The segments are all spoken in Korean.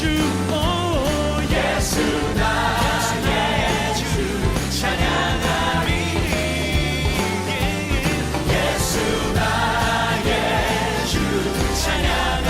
주 예수 나의 주 찬양하리 예수 나의 주 찬양하리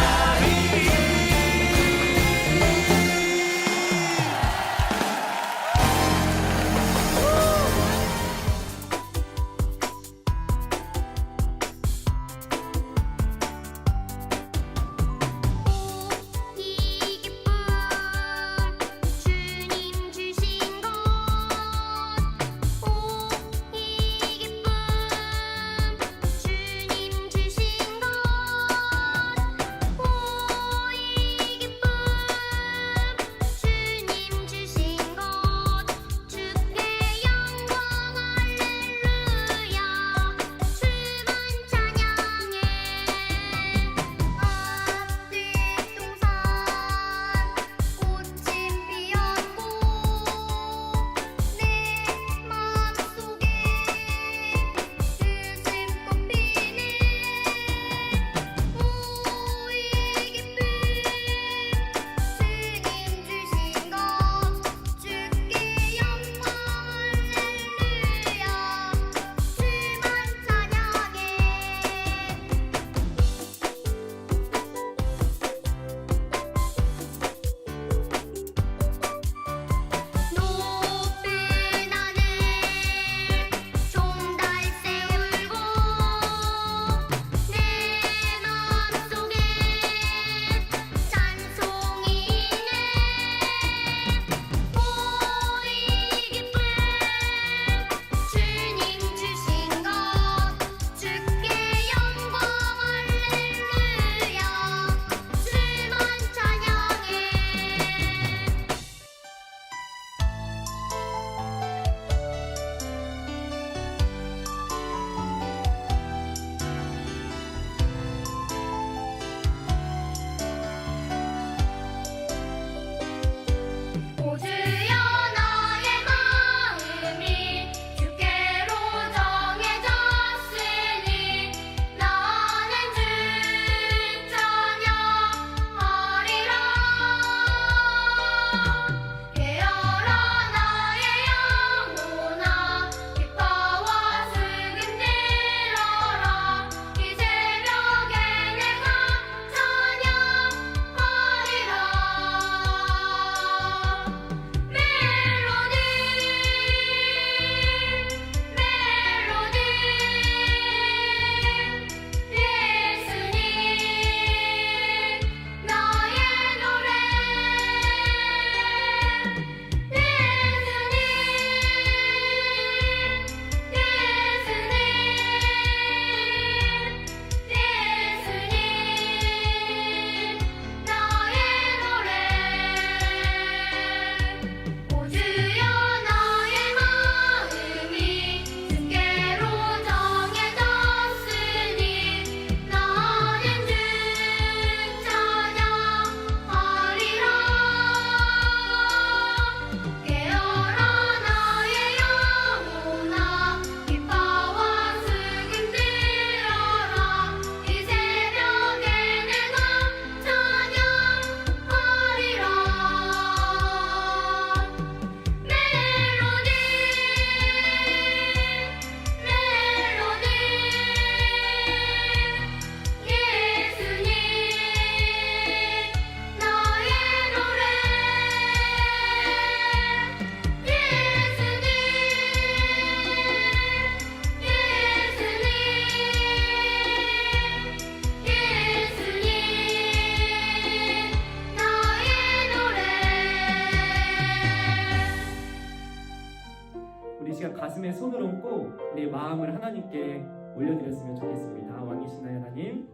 가슴에 손을 얹고 내 마음을 하나님께 올려드렸으면 좋겠습니다. 왕이신 나의 하나님,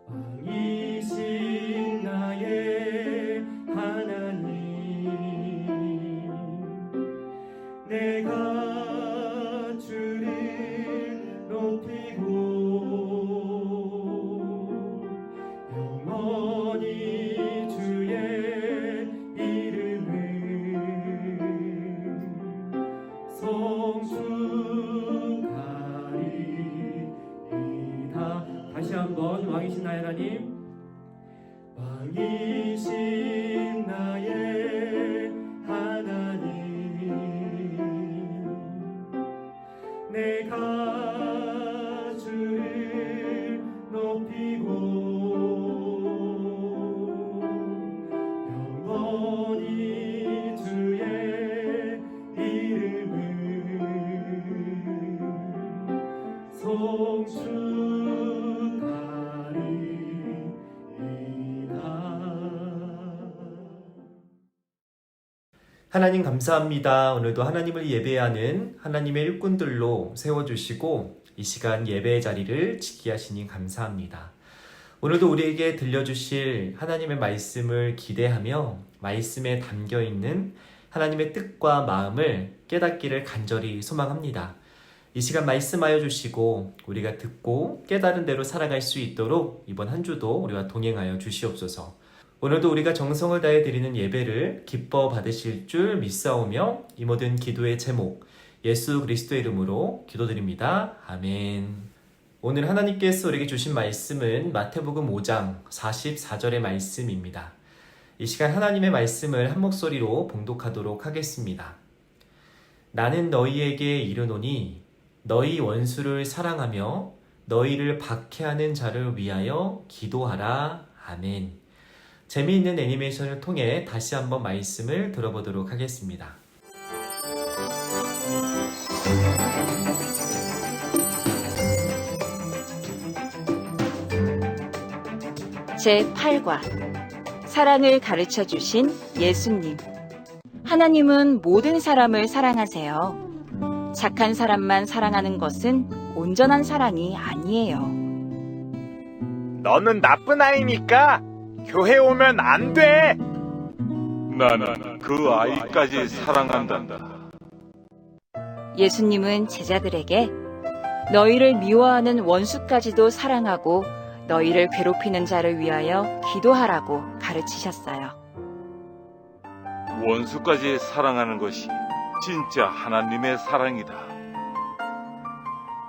왕이신 나의 하나님, 내가 주를 높이고 영원히 주의 이름을 성축하리이다. 다시 한번 왕이신 나의 하나님, 왕이신 나의 하나님 감사합니다. 오늘도 하나님을 예배하는 하나님의 일꾼들로 세워주시고 이 시간 예배의 자리를 지키게 하시니 감사합니다. 오늘도 우리에게 들려주실 하나님의 말씀을 기대하며 말씀에 담겨있는 하나님의 뜻과 마음을 깨닫기를 간절히 소망합니다. 이 시간 말씀하여 주시고 우리가 듣고 깨달은 대로 살아갈 수 있도록 이번 한 주도 우리와 동행하여 주시옵소서. 오늘도 우리가 정성을 다해 드리는 예배를 기뻐 받으실 줄 믿사오며 이 모든 기도의 제목 예수 그리스도의 이름으로 기도드립니다. 아멘. 오늘 하나님께서 우리에게 주신 말씀은 마태복음 5장 44절의 말씀입니다. 이 시간 하나님의 말씀을 한 목소리로 봉독하도록 하겠습니다. 나는 너희에게 이르노니 너희 원수를 사랑하며 너희를 박해하는 자를 위하여 기도하라. 아멘. 재미있는 애니메이션을 통해 다시 한번 말씀을 들어보도록 하겠습니다. 제8과 사랑을 가르쳐 주신 예수님. 하나님은 모든 사람을 사랑하세요. 착한 사람만 사랑하는 것은 온전한 사랑이 아니에요. 너는 나쁜 아이니까 교회 오면 안 돼. 나는 그 아이까지 사랑한단다. 예수님은 제자들에게 너희를 미워하는 원수까지도 사랑하고 너희를 괴롭히는 자를 위하여 기도하라고 가르치셨어요. 원수까지 사랑하는 것이 진짜 하나님의 사랑이다.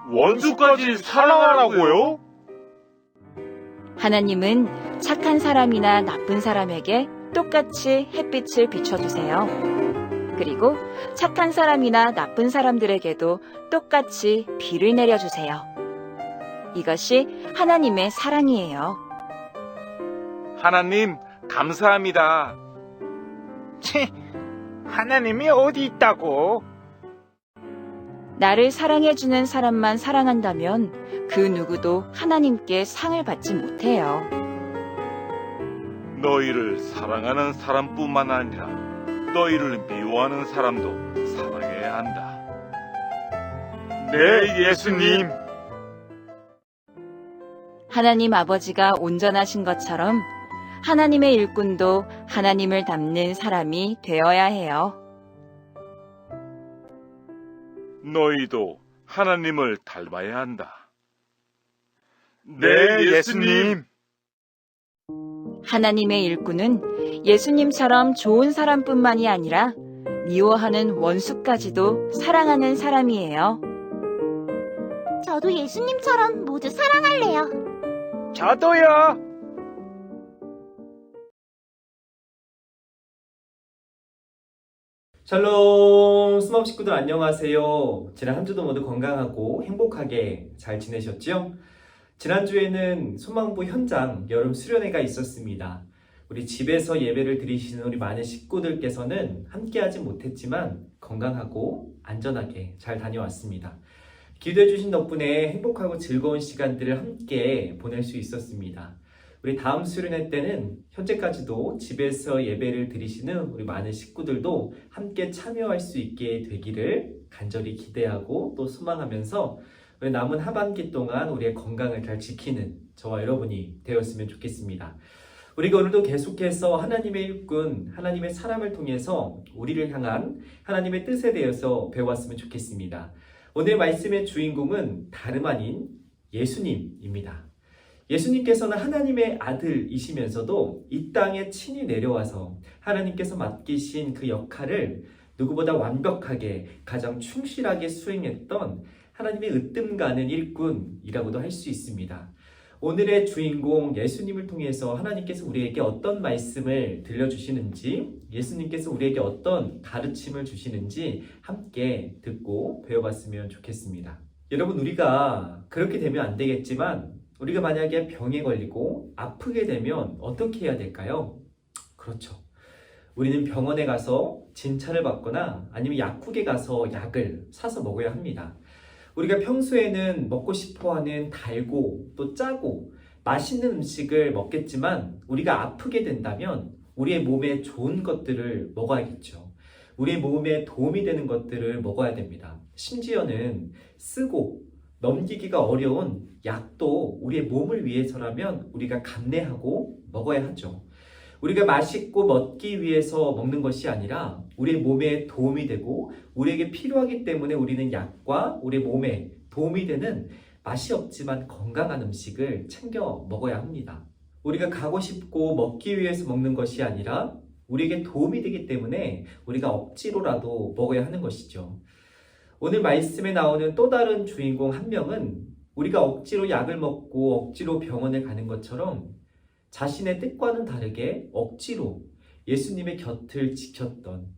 원수까지 사랑하라고요? 하나님은 착한 사람이나 나쁜 사람에게 똑같이 햇빛을 비춰주세요. 그리고 착한 사람이나 나쁜 사람들에게도 똑같이 비를 내려주세요. 이것이 하나님의 사랑이에요. 하나님, 감사합니다. 치, 하나님이 어디 있다고? 나를 사랑해주는 사람만 사랑한다면 그 누구도 하나님께 상을 받지 못해요. 너희를 사랑하는 사람뿐만 아니라 너희를 미워하는 사람도 사랑해야 한다. 네, 예수님. 하나님 아버지가 온전하신 것처럼 하나님의 일꾼도 하나님을 닮는 사람이 되어야 해요. 너희도 하나님을 닮아야 한다. 네, 예수님. 하나님의 일꾼은 예수님처럼 좋은 사람뿐만이 아니라 미워하는 원수까지도 사랑하는 사람이에요. 저도 예수님처럼 모두 사랑할래요. 저도요. 샬롬 스놉 식구들 안녕하세요. 지난 한 주도 모두 건강하고 행복하게 잘 지내셨죠? 지난주에는 소망부 현장 여름 수련회가 있었습니다. 우리 집에서 예배를 드리시는 우리 많은 식구들께서는 함께하지 못했지만 건강하고 안전하게 잘 다녀왔습니다. 기도해 주신 덕분에 행복하고 즐거운 시간들을 함께 보낼 수 있었습니다. 우리 다음 수련회 때는 현재까지도 집에서 예배를 드리시는 우리 많은 식구들도 함께 참여할 수 있게 되기를 간절히 기대하고 또 소망하면서 우리 남은 하반기 동안 우리의 건강을 잘 지키는 저와 여러분이 되었으면 좋겠습니다. 우리가 오늘도 계속해서 하나님의 일꾼, 하나님의 사람을 통해서 우리를 향한 하나님의 뜻에 대해서 배워왔으면 좋겠습니다. 오늘 말씀의 주인공은 다름 아닌 예수님입니다. 예수님께서는 하나님의 아들이시면서도 이 땅에 친히 내려와서 하나님께서 맡기신 그 역할을 누구보다 완벽하게 가장 충실하게 수행했던 하나님의 으뜸 가는 일꾼이라고도 할 수 있습니다. 오늘의 주인공 예수님을 통해서 하나님께서 우리에게 어떤 말씀을 들려주시는지, 예수님께서 우리에게 어떤 가르침을 주시는지 함께 듣고 배워봤으면 좋겠습니다. 여러분, 우리가 그렇게 되면 안 되겠지만 우리가 만약에 병에 걸리고 아프게 되면 어떻게 해야 될까요? 그렇죠. 우리는 병원에 가서 진찰을 받거나 아니면 약국에 가서 약을 사서 먹어야 합니다. 우리가 평소에는 먹고 싶어하는 달고 또 짜고 맛있는 음식을 먹겠지만 우리가 아프게 된다면 우리의 몸에 좋은 것들을 먹어야겠죠. 우리 몸에 도움이 되는 것들을 먹어야 됩니다. 심지어는 쓰고 넘기기가 어려운 약도 우리의 몸을 위해서라면 우리가 감내하고 먹어야 하죠. 우리가 맛있고 먹기 위해서 먹는 것이 아니라 우리의 몸에 도움이 되고 우리에게 필요하기 때문에 우리는 약과 우리 몸에 도움이 되는 맛이 없지만 건강한 음식을 챙겨 먹어야 합니다. 우리가 가고 싶고 먹기 위해서 먹는 것이 아니라 우리에게 도움이 되기 때문에 우리가 억지로라도 먹어야 하는 것이죠. 오늘 말씀에 나오는 또 다른 주인공 한 명은 우리가 억지로 약을 먹고 억지로 병원에 가는 것처럼 자신의 뜻과는 다르게 억지로 예수님의 곁을 지켰던,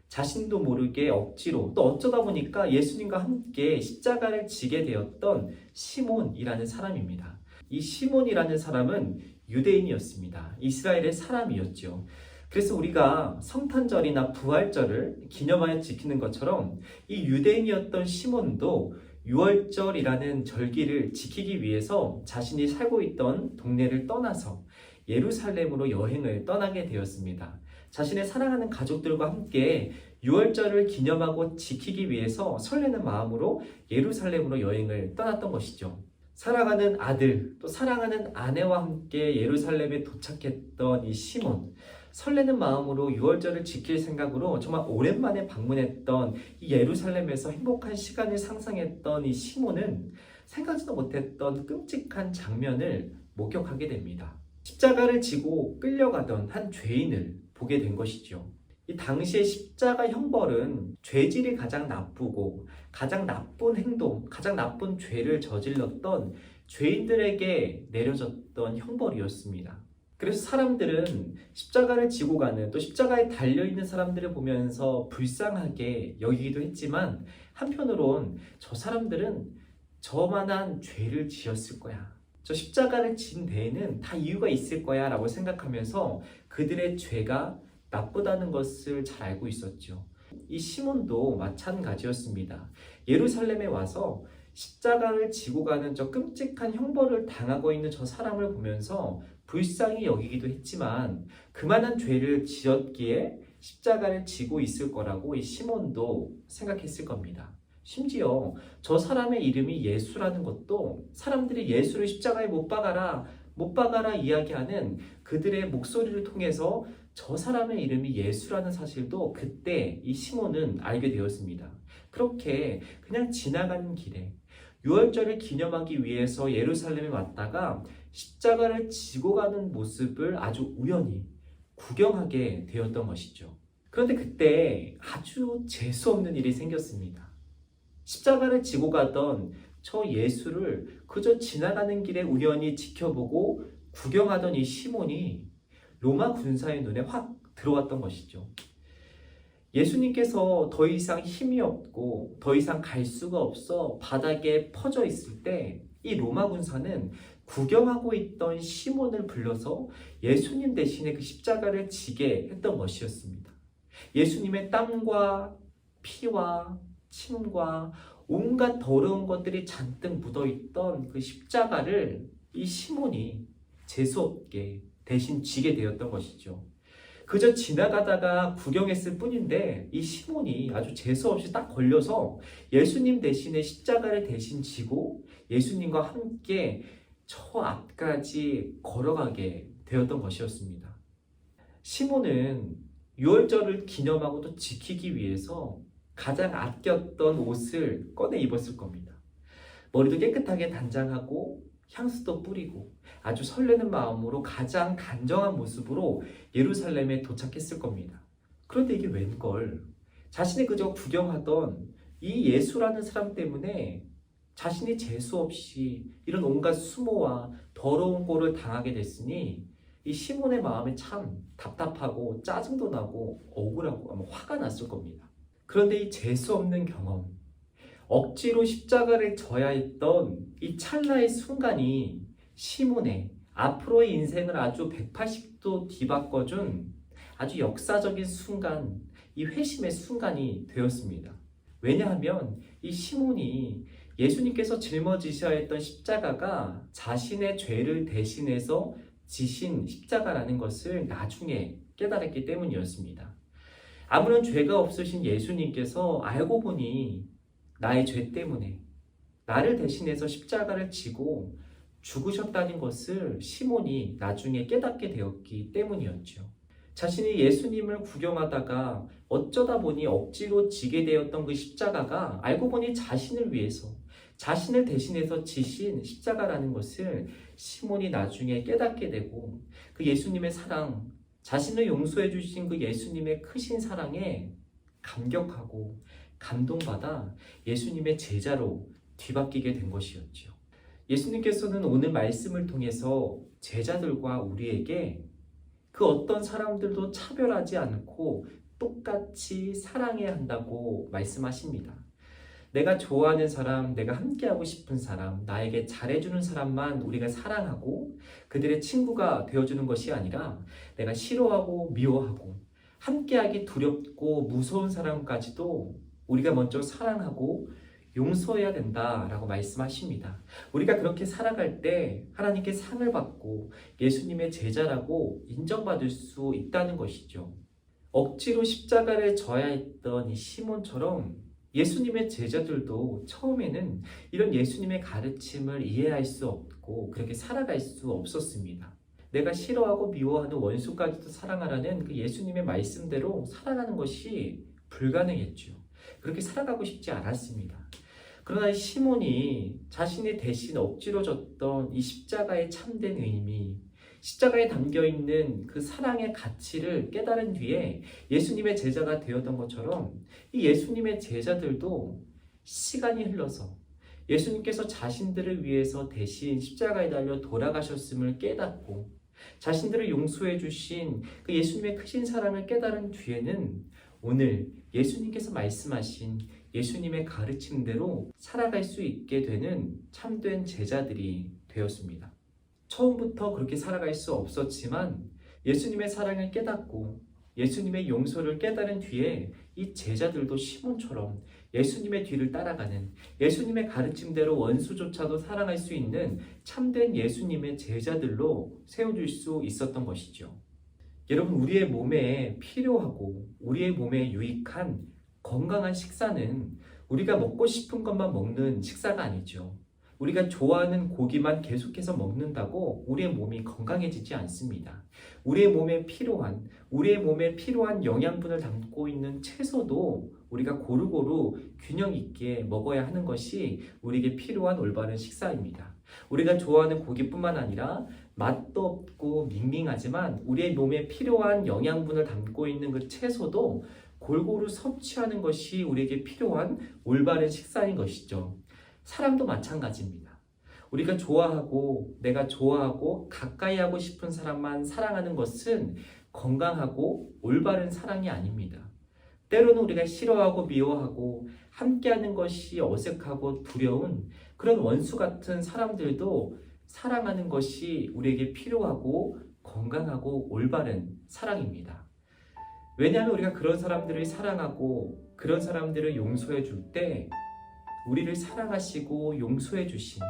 자신도 모르게 억지로 또 어쩌다 보니까 예수님과 함께 십자가를 지게 되었던 시몬이라는 사람입니다. 이 시몬이라는 사람은 유대인이었습니다. 이스라엘의 사람이었죠. 그래서 우리가 성탄절이나 부활절을 기념하여 지키는 것처럼 이 유대인이었던 시몬도 유월절이라는 절기를 지키기 위해서 자신이 살고 있던 동네를 떠나서 예루살렘으로 여행을 떠나게 되었습니다. 자신의 사랑하는 가족들과 함께 유월절을 기념하고 지키기 위해서 설레는 마음으로 예루살렘으로 여행을 떠났던 것이죠. 사랑하는 아들, 또 사랑하는 아내와 함께 예루살렘에 도착했던 이 시몬, 설레는 마음으로 유월절을 지킬 생각으로 정말 오랜만에 방문했던 이 예루살렘에서 행복한 시간을 상상했던 이 시몬은 생각지도 못했던 끔찍한 장면을 목격하게 됩니다. 십자가를 지고 끌려가던 한 죄인을 보게 된 것이죠. 이 당시의 십자가 형벌은 죄질이 가장 나쁘고 가장 나쁜 행동, 가장 나쁜 죄를 저질렀던 죄인들에게 내려졌던 형벌이었습니다. 그래서 사람들은 십자가를 지고 가는, 또 십자가에 달려있는 사람들을 보면서 불쌍하게 여기기도 했지만 한편으론 저 사람들은 저만한 죄를 지었을 거야, 저 십자가를 진 데에는 다 이유가 있을 거야 라고 생각하면서 그들의 죄가 나쁘다는 것을 잘 알고 있었죠. 이 시몬도 마찬가지였습니다. 예루살렘에 와서 십자가를 지고 가는 저 끔찍한 형벌을 당하고 있는 저 사람을 보면서 불쌍히 여기기도 했지만 그만한 죄를 지었기에 십자가를 지고 있을 거라고 이 시몬도 생각했을 겁니다. 심지어 저 사람의 이름이 예수라는 것도 사람들이 예수를 십자가에 못 박아라 이야기하는 그들의 목소리를 통해서 저 사람의 이름이 예수라는 사실도 그때 이 시몬은 알게 되었습니다. 그렇게 그냥 지나가는 길에 유월절을 기념하기 위해서 예루살렘에 왔다가 십자가를 지고 가는 모습을 아주 우연히 구경하게 되었던 것이죠. 그런데 그때 아주 재수없는 일이 생겼습니다. 십자가를 지고 가던 저 예수를 그저 지나가는 길에 우연히 지켜보고 구경하던 이 시몬이 로마 군사의 눈에 확 들어왔던 것이죠. 예수님께서 더 이상 힘이 없고 더 이상 갈 수가 없어 바닥에 퍼져 있을 때 이 로마 군사는 구경하고 있던 시몬을 불러서 예수님 대신에 그 십자가를 지게 했던 것이었습니다. 예수님의 땀과 피와 침과 온갖 더러운 것들이 잔뜩 묻어있던 그 십자가를 이 시몬이 재수없게 대신 지게 되었던 것이죠. 그저 지나가다가 구경했을 뿐인데 이 시몬이 아주 재수없이 딱 걸려서 예수님 대신에 십자가를 대신 지고 예수님과 함께 저 앞까지 걸어가게 되었던 것이었습니다. 시몬은 유월절을 기념하고 또 지키기 위해서 가장 아꼈던 옷을 꺼내 입었을 겁니다. 머리도 깨끗하게 단장하고 향수도 뿌리고 아주 설레는 마음으로 가장 단정한 모습으로 예루살렘에 도착했을 겁니다. 그런데 이게 웬걸, 자신이 그저 구경하던 이 예수라는 사람 때문에 자신이 재수없이 이런 온갖 수모와 더러운 꼴을 당하게 됐으니 이 시몬의 마음에 참 답답하고 짜증도 나고 억울하고 아마 화가 났을 겁니다. 그런데 이 재수없는 경험, 억지로 십자가를 져야 했던 이 찰나의 순간이 시몬의 앞으로의 인생을 아주 180도 뒤바꿔준 아주 역사적인 순간, 이 회심의 순간이 되었습니다. 왜냐하면 이 시몬이 예수님께서 짊어지셔야 했던 십자가가 자신의 죄를 대신해서 지신 십자가라는 것을 나중에 깨달았기 때문이었습니다. 아무런 죄가 없으신 예수님께서 알고 보니 나의 죄 때문에 나를 대신해서 십자가를 지고 죽으셨다는 것을 시몬이 나중에 깨닫게 되었기 때문이었죠. 자신이 예수님을 구경하다가 어쩌다 보니 억지로 지게 되었던 그 십자가가 알고 보니 자신을 위해서, 자신을 대신해서 지신 십자가라는 것을 시몬이 나중에 깨닫게 되고, 그 예수님의 사랑, 자신을 용서해 주신 그 예수님의 크신 사랑에 감격하고 감동받아 예수님의 제자로 뒤바뀌게 된 것이었죠. 예수님께서는 오늘 말씀을 통해서 제자들과 우리에게 그 어떤 사람들도 차별하지 않고 똑같이 사랑해야 한다고 말씀하십니다. 내가 좋아하는 사람, 내가 함께하고 싶은 사람, 나에게 잘해주는 사람만 우리가 사랑하고 그들의 친구가 되어주는 것이 아니라 내가 싫어하고 미워하고 함께하기 두렵고 무서운 사람까지도 우리가 먼저 사랑하고 용서해야 된다라고 말씀하십니다. 우리가 그렇게 살아갈 때 하나님께 상을 받고 예수님의 제자라고 인정받을 수 있다는 것이죠. 억지로 십자가를 져야 했던 이 시몬처럼 예수님의 제자들도 처음에는 이런 예수님의 가르침을 이해할 수 없고 그렇게 살아갈 수 없었습니다. 내가 싫어하고 미워하는 원수까지도 사랑하라는 그 예수님의 말씀대로 살아가는 것이 불가능했죠. 그렇게 살아가고 싶지 않았습니다. 그러나 이 시몬이 자신이 대신 억지로 졌던 이 십자가의 참된 의미, 십자가에 담겨있는 그 사랑의 가치를 깨달은 뒤에 예수님의 제자가 되었던 것처럼 이 예수님의 제자들도 시간이 흘러서 예수님께서 자신들을 위해서 대신 십자가에 달려 돌아가셨음을 깨닫고 자신들을 용서해 주신 그 예수님의 크신 사랑을 깨달은 뒤에는 오늘 예수님께서 말씀하신 예수님의 가르침대로 살아갈 수 있게 되는 참된 제자들이 되었습니다. 처음부터 그렇게 살아갈 수 없었지만 예수님의 사랑을 깨닫고 예수님의 용서를 깨달은 뒤에 이 제자들도 시몬처럼 예수님의 뒤를 따라가는, 예수님의 가르침대로 원수조차도 사랑할 수 있는 참된 예수님의 제자들로 세워줄 수 있었던 것이죠. 여러분, 우리의 몸에 필요하고 우리의 몸에 유익한 건강한 식사는 우리가 먹고 싶은 것만 먹는 식사가 아니죠. 우리가 좋아하는 고기만 계속해서 먹는다고 우리의 몸이 건강해지지 않습니다. 우리의 몸에 필요한 영양분을 담고 있는 채소도 우리가 고루고루 균형 있게 먹어야 하는 것이 우리에게 필요한 올바른 식사입니다. 우리가 좋아하는 고기뿐만 아니라 맛도 없고 밍밍하지만 우리의 몸에 필요한 영양분을 담고 있는 그 채소도 골고루 섭취하는 것이 우리에게 필요한 올바른 식사인 것이죠. 사람도 마찬가지입니다. 우리가 좋아하고 내가 좋아하고 가까이 하고 싶은 사람만 사랑하는 것은 건강하고 올바른 사랑이 아닙니다. 때로는 우리가 싫어하고 미워하고 함께하는 것이 어색하고 두려운 그런 원수 같은 사람들도 사랑하는 것이 우리에게 필요하고 건강하고 올바른 사랑입니다. 왜냐하면 우리가 그런 사람들을 사랑하고 그런 사람들을 용서해 줄 때 우리를 사랑하시고 용서해 주신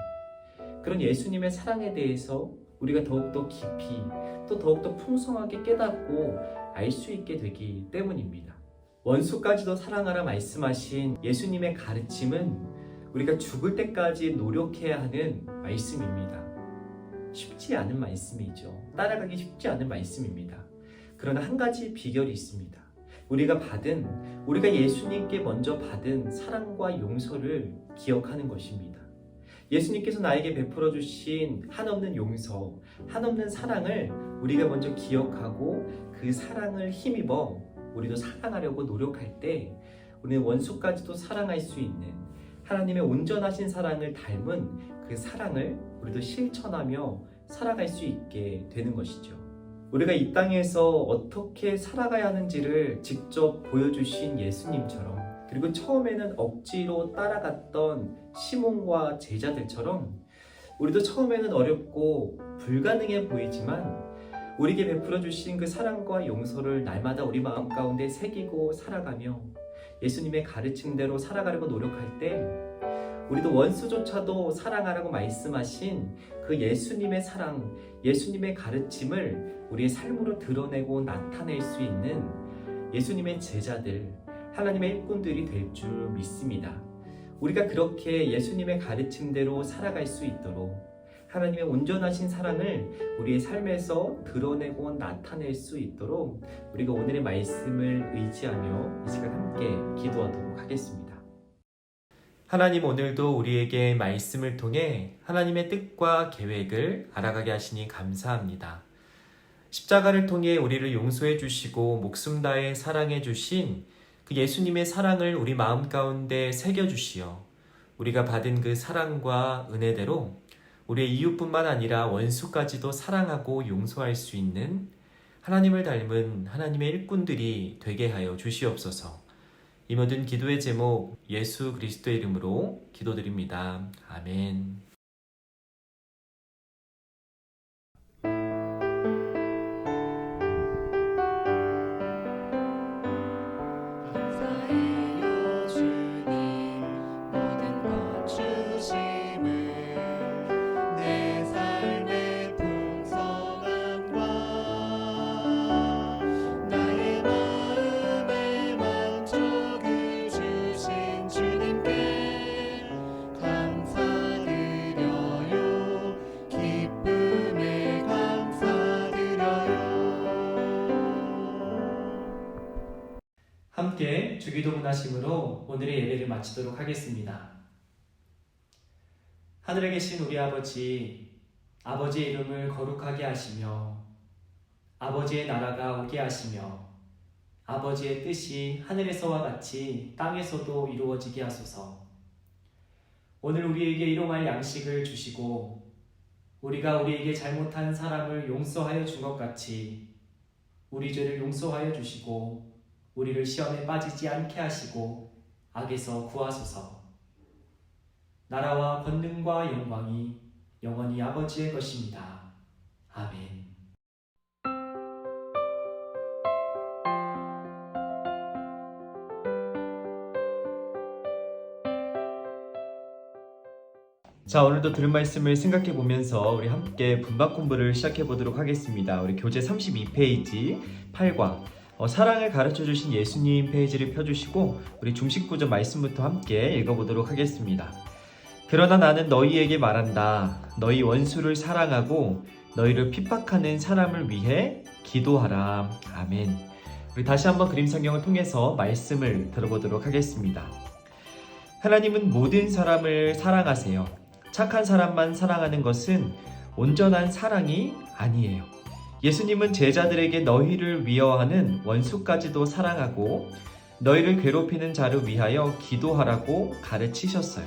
그런 예수님의 사랑에 대해서 우리가 더욱더 깊이 또 더욱더 풍성하게 깨닫고 알 수 있게 되기 때문입니다. 원수까지도 사랑하라 말씀하신 예수님의 가르침은 우리가 죽을 때까지 노력해야 하는 말씀입니다. 쉽지 않은 말씀이죠. 따라가기 쉽지 않은 말씀입니다. 그러나 한 가지 비결이 있습니다. 우리가 예수님께 먼저 받은 사랑과 용서를 기억하는 것입니다. 예수님께서 나에게 베풀어 주신 한없는 용서, 한없는 사랑을 우리가 먼저 기억하고 그 사랑을 힘입어 우리도 사랑하려고 노력할 때 우리는 원수까지도 사랑할 수 있는 하나님의 온전하신 사랑을 닮은 그 사랑을 우리도 실천하며 살아갈 수 있게 되는 것이죠. 우리가 이 땅에서 어떻게 살아가야 하는지를 직접 보여주신 예수님처럼, 그리고 처음에는 억지로 따라갔던 시몬과 제자들처럼 우리도 처음에는 어렵고 불가능해 보이지만 우리에게 베풀어 주신 그 사랑과 용서를 날마다 우리 마음 가운데 새기고 살아가며 예수님의 가르침대로 살아가려고 노력할 때 우리도 원수조차도 사랑하라고 말씀하신 그 예수님의 사랑, 예수님의 가르침을 우리의 삶으로 드러내고 나타낼 수 있는 예수님의 제자들, 하나님의 일꾼들이 될 줄 믿습니다. 우리가 그렇게 예수님의 가르침대로 살아갈 수 있도록 하나님의 온전하신 사랑을 우리의 삶에서 드러내고 나타낼 수 있도록 우리가 오늘의 말씀을 의지하며 이 시간 함께 기도하도록 하겠습니다. 하나님, 오늘도 우리에게 말씀을 통해 하나님의 뜻과 계획을 알아가게 하시니 감사합니다. 십자가를 통해 우리를 용서해 주시고 목숨 다해 사랑해 주신 그 예수님의 사랑을 우리 마음 가운데 새겨 주시어 우리가 받은 그 사랑과 은혜대로 우리의 이웃뿐만 아니라 원수까지도 사랑하고 용서할 수 있는 하나님을 닮은 하나님의 일꾼들이 되게 하여 주시옵소서. 이 모든 기도의 제목 예수 그리스도의 이름으로 기도드립니다. 아멘. 감사해요 주님 모든 것 주심을 내 삶의 풍성함과 나의 마음의 만족을 주신 주님께 감사드려요. 기쁨에 감사드려요. 함께 주기도문 하심으로 오늘의 예배를 마치도록 하겠습니다. 하늘에 계신 우리 아버지, 아버지의 이름을 거룩하게 하시며 아버지의 나라가 오게 하시며 아버지의 뜻이 하늘에서와 같이 땅에서도 이루어지게 하소서. 오늘 우리에게 일용할 양식을 주시고 우리가 우리에게 잘못한 사람을 용서하여 준 것 같이 우리 죄를 용서하여 주시고 우리를 시험에 빠지지 않게 하시고 악에서 구하소서. 나라와 권능과 영광이 영원히 아버지의 것입니다. 아멘. 자, 오늘도 들은 말씀을 생각해 보면서 우리 함께 분박 공부를 시작해 보도록 하겠습니다. 우리 교재 32페이지 8과 사랑을 가르쳐 주신 예수님 페이지를 펴주시고 우리 중식 구절 말씀부터 함께 읽어보도록 하겠습니다. 그러나 나는 너희에게 말한다. 너희 원수를 사랑하고 너희를 핍박하는 사람을 위해 기도하라. 아멘. 우리 다시 한번 그림 성경을 통해서 말씀을 들어보도록 하겠습니다. 하나님은 모든 사람을 사랑하세요. 착한 사람만 사랑하는 것은 온전한 사랑이 아니에요. 예수님은 제자들에게 너희를 미워하는 원수까지도 사랑하고 너희를 괴롭히는 자를 위하여 기도하라고 가르치셨어요.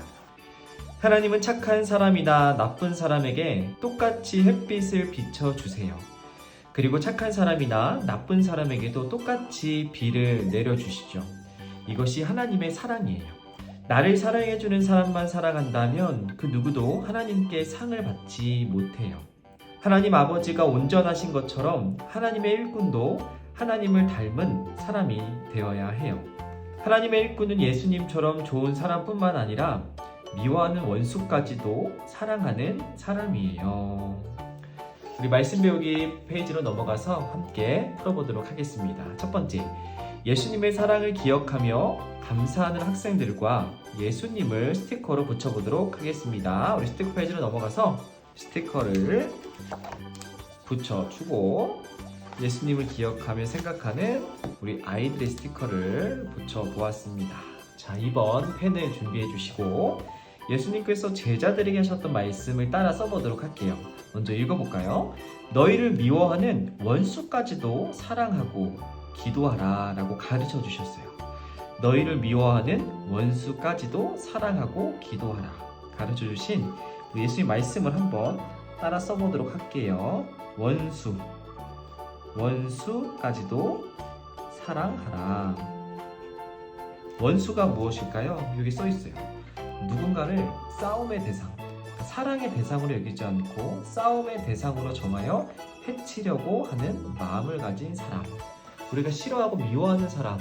하나님은 착한 사람이나 나쁜 사람에게 똑같이 햇빛을 비춰주세요. 그리고 착한 사람이나 나쁜 사람에게도 똑같이 비를 내려주시죠. 이것이 하나님의 사랑이에요. 나를 사랑해주는 사람만 사랑한다면 그 누구도 하나님께 상을 받지 못해요. 하나님 아버지가 온전하신 것처럼 하나님의 일꾼도 하나님을 닮은 사람이 되어야 해요. 하나님의 일꾼은 예수님처럼 좋은 사람뿐만 아니라 미워하는 원수까지도 사랑하는 사람이에요. 우리 말씀 배우기 페이지로 넘어가서 함께 풀어보도록 하겠습니다. 첫 번째, 예수님의 사랑을 기억하며 감사하는 학생들과 예수님을 스티커로 붙여보도록 하겠습니다. 우리 스티커 페이지로 넘어가서 스티커를 붙여주고 예수님을 기억하며 생각하는 우리 아이들의 스티커를 붙여보았습니다. 자, 2번 펜을 준비해 주시고 예수님께서 제자들에게 하셨던 말씀을 따라 써보도록 할게요. 먼저 읽어볼까요? 너희를 미워하는 원수까지도 사랑하고 기도하라 라고 가르쳐 주셨어요. 너희를 미워하는 원수까지도 사랑하고 기도하라 가르쳐 주신 예수님 말씀을 한번 따라 써보도록 할게요. 원수까지도 사랑하라. 원수가 무엇일까요? 여기 써 있어요. 누군가를 싸움의 대상, 사랑의 대상으로 여기지 않고 싸움의 대상으로 정하여 해치려고 하는 마음을 가진 사람, 우리가 싫어하고 미워하는 사람,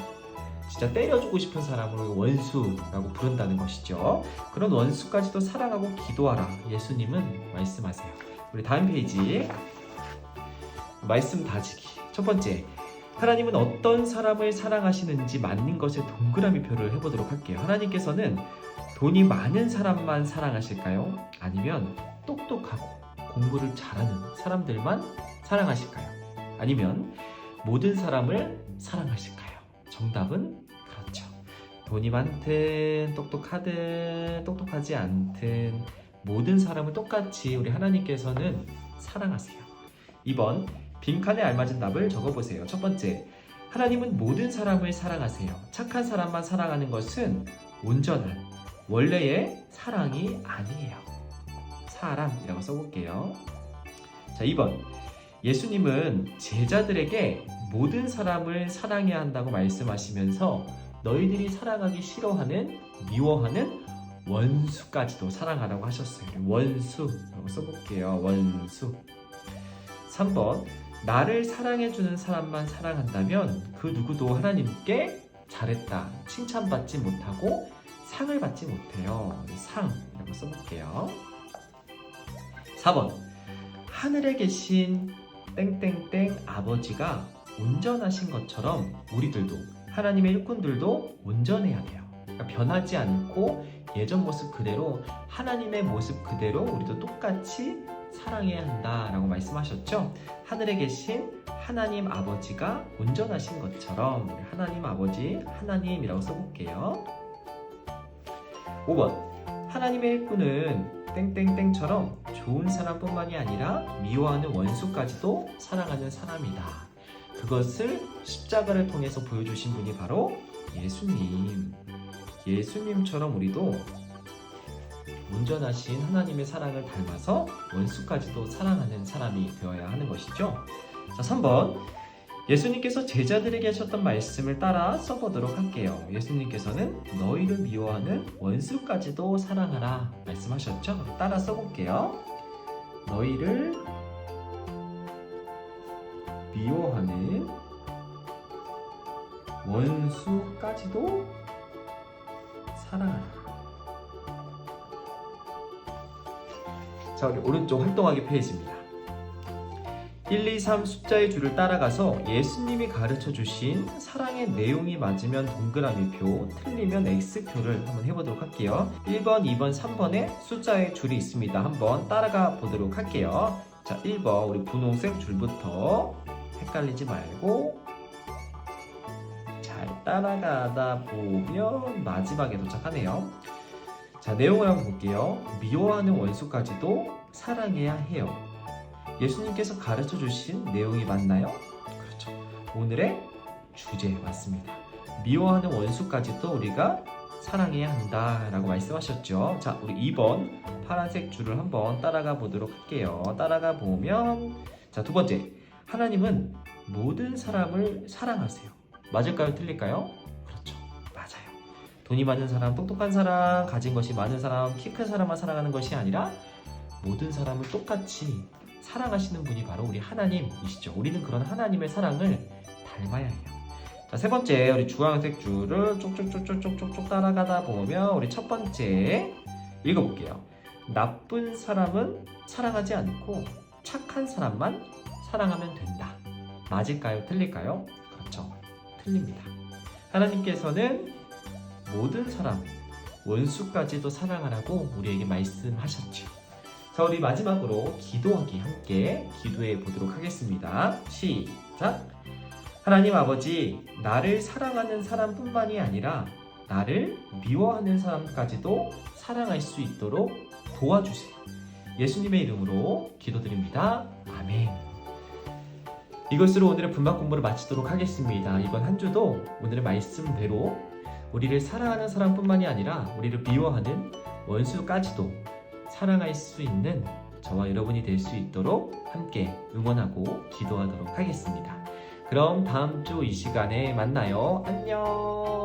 진짜 때려주고 싶은 사람으로 원수라고 부른다는 것이죠. 그런 원수까지도 사랑하고 기도하라 예수님은 말씀하세요. 우리 다음 페이지 말씀 다지기. 첫 번째, 하나님은 어떤 사람을 사랑하시는지 맞는 것에 동그라미 표를 해보도록 할게요. 하나님께서는 돈이 많은 사람만 사랑하실까요? 아니면 똑똑하고 공부를 잘하는 사람들만 사랑하실까요? 아니면 모든 사람을 사랑하실까요? 정답은 그렇죠. 돈이 많든 똑똑하든 똑똑하지 않든 모든 사람을 똑같이 우리 하나님께서는 사랑하세요. 2번 빈칸에 알맞은 답을 적어보세요. 첫 번째, 하나님은 모든 사람을 사랑하세요. 착한 사람만 사랑하는 것은 온전한 원래의 사랑이 아니에요. 사랑이라고 써볼게요. 자, 2번, 예수님은 제자들에게 모든 사람을 사랑해야 한다고 말씀하시면서 너희들이 사랑하기 싫어하는, 미워하는 원수까지도 사랑하라고 하셨어요. 원수라고 써볼게요. 원수. 3번, 나를 사랑해주는 사람만 사랑한다면 그 누구도 하나님께 잘했다, 칭찬받지 못하고 상을 받지 못해요. 상이라고 써볼게요. 4번, 하늘에 계신 땡땡땡 아버지가 온전하신 것처럼 우리들도, 하나님의 일꾼들도 온전해야 돼요. 그러니까 변하지 않고 예전 모습 그대로, 하나님의 모습 그대로 우리도 똑같이 사랑해야 한다라고 말씀하셨죠. 하늘에 계신 하나님 아버지가 온전하신 것처럼 우리 하나님 아버지, 하나님이라고 써볼게요. 5번, 하나님의 일꾼은 땡땡땡처럼 좋은 사람뿐만이 아니라 미워하는 원수까지도 사랑하는 사람이다. 그것을 십자가를 통해서 보여주신 분이 바로 예수님. 예수님처럼 우리도 온전하신 하나님의 사랑을 닮아서 원수까지도 사랑하는 사람이 되어야 하는 것이죠. 자, 3번, 예수님께서 제자들에게 하셨던 말씀을 따라 써보도록 할게요. 예수님께서는 너희를 미워하는 원수까지도 사랑하라 말씀하셨죠? 따라 써볼게요. 너희를 미워하는 원수까지도 사랑하라. 자, 우리 오른쪽 활동하기 페이지입니다. 1, 2, 3 숫자의 줄을 따라가서 예수님이 가르쳐 주신 사랑의 내용이 맞으면 동그라미표, 틀리면 X표를 한번 해보도록 할게요. 1번, 2번, 3번에 숫자의 줄이 있습니다. 한번 따라가 보도록 할게요. 자, 1번 우리 분홍색 줄부터 헷갈리지 말고 잘 따라가다 보면 마지막에 도착하네요. 자, 내용을 한번 볼게요. 미워하는 원수까지도 사랑해야 해요. 예수님께서 가르쳐 주신 내용이 맞나요? 그렇죠. 오늘의 주제 맞습니다. 미워하는 원수까지도 우리가 사랑해야 한다라고 말씀하셨죠. 자, 우리 2번 파란색 줄을 한번 따라가 보도록 할게요. 따라가 보면, 자, 두 번째, 하나님은 모든 사람을 사랑하세요. 맞을까요? 틀릴까요? 그렇죠. 맞아요. 돈이 많은 사람, 똑똑한 사람, 가진 것이 많은 사람, 키 큰 사람만 사랑하는 것이 아니라 모든 사람을 똑같이 사랑하시는 분이 바로 우리 하나님이시죠. 우리는 그런 하나님의 사랑을 닮아야 해요. 자, 세 번째, 우리 주황색 줄을 쪽쪽쪽쪽쪽쪽 따라가다 보면 우리 첫 번째 읽어볼게요. 나쁜 사람은 사랑하지 않고 착한 사람만 사랑하면 된다. 맞을까요? 틀릴까요? 그렇죠. 틀립니다. 하나님께서는 모든 사람, 원수까지도 사랑하라고 우리에게 말씀하셨죠. 자, 우리 마지막으로 기도하기 함께 기도해 보도록 하겠습니다. 시작! 하나님 아버지, 나를 사랑하는 사람뿐만이 아니라 나를 미워하는 사람까지도 사랑할 수 있도록 도와주세요. 예수님의 이름으로 기도드립니다. 아멘. 이것으로 오늘의 분막 공부를 마치도록 하겠습니다. 이번 한 주도 오늘의 말씀대로 우리를 사랑하는 사람뿐만이 아니라 우리를 미워하는 원수까지도 사랑할 수 있는 저와 여러분이 될 수 있도록 함께 응원하고 기도하도록 하겠습니다. 그럼 다음 주 이 시간에 만나요. 안녕.